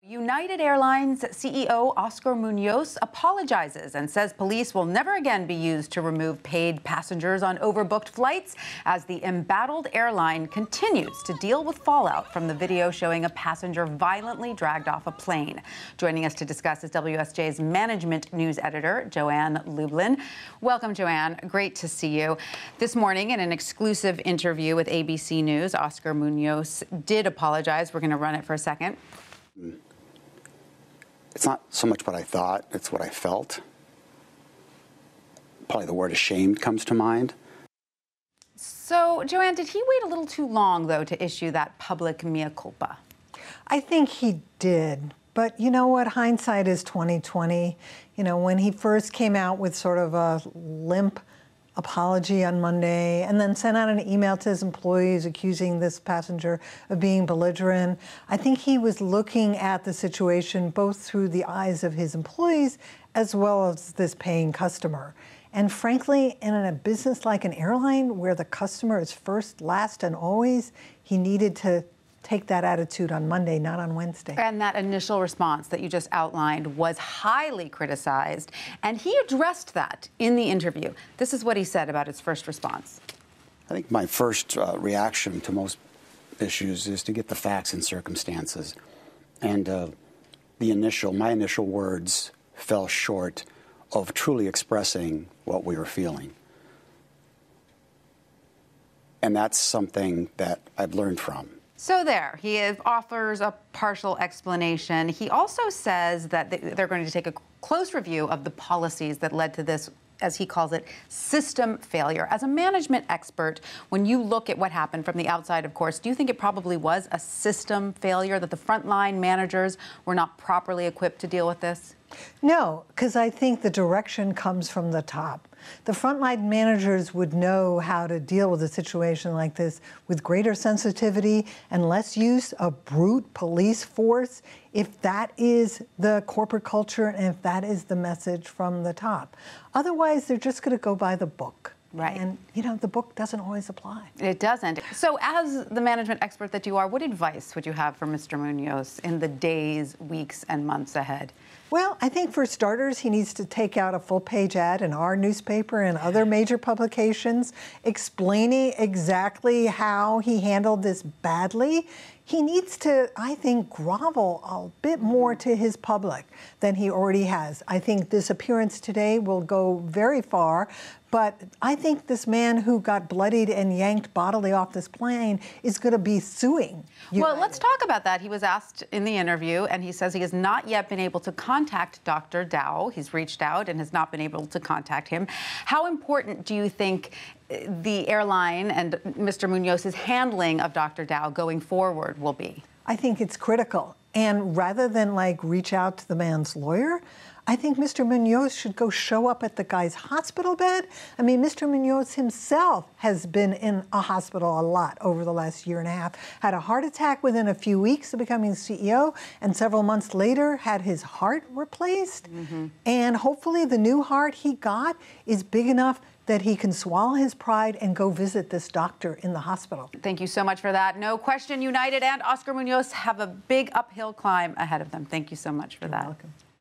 United Airlines CEO Oscar Munoz apologizes and says police will never again be used to remove paid passengers on overbooked flights as the embattled airline continues to deal with fallout from the video showing a passenger violently dragged off a plane. Joining us to discuss is WSJ's management news editor, Joann Lublin. Welcome, Joann. Great to see you. This morning, in an exclusive interview with ABC News, Oscar Munoz did apologize. We're going to run it for a second. It's not so much what I thought, it's what I felt. Probably the word ashamed comes to mind. So, Joann, did he wait a little too long, though, to issue that public mea culpa? I think he did. But you know what? Hindsight is 20/20. You know, when he first came out with sort of a limp apology on Monday and then sent out an email to his employees accusing this passenger of being belligerent, I think he was looking at the situation both through the eyes of his employees as well as this paying customer. And frankly, in a business like an airline where the customer is first, last, and always, he needed to take that attitude on Monday, not on Wednesday. And that initial response that you just outlined was highly criticized, and he addressed that in the interview. This is what he said about his first response. I think my first reaction to most issues is to get the facts and circumstances. And my initial words fell short of truly expressing what we were feeling. And that's something that I've learned from. So there, he offers a partial explanation. He also says that they're going to take a close review of the policies that led to this, as he calls it, system failure. As a management expert, when you look at what happened from the outside, of course, do you think it probably was a system failure, that the frontline managers were not properly equipped to deal with this? No, because I think the direction comes from the top. The frontline managers would know how to deal with a situation like this with greater sensitivity and less use of brute police force if that is the corporate culture and if that is the message from the top. Otherwise, they're just going to go by the book. Right. And, you know, the book doesn't always apply. It doesn't. So as the management expert that you are, what advice would you have for Mr. Munoz in the days, weeks, and months ahead? Well, I think for starters, he needs to take out a full-page ad in our newspaper and other major publications explaining exactly how he handled this badly. He needs to, I think, grovel a bit more to his public than he already has. I think this appearance today will go very far, but I think this man who got bloodied and yanked bodily off this plane is going to be suing United. Well, let's talk about that. He was asked in the interview, and he says he has not yet been able to contact Dr. Dow. He's reached out and has not been able to contact him. How important do you think the airline and Mr. Munoz's handling of Dr. Dow going forward will be? I think it's critical. And rather than reach out to the man's lawyer, I think Mr. Munoz should go show up at the guy's hospital bed. I mean, Mr. Munoz himself has been in a hospital a lot over the last year and a half, had a heart attack within a few weeks of becoming CEO, and several months later had his heart replaced. And hopefully the new heart he got is big enough that he can swallow his pride and go visit this doctor in the hospital. Thank you so much for that. No question, United and Oscar Munoz have a big uphill climb ahead of them. Thank you so much for that. You're welcome.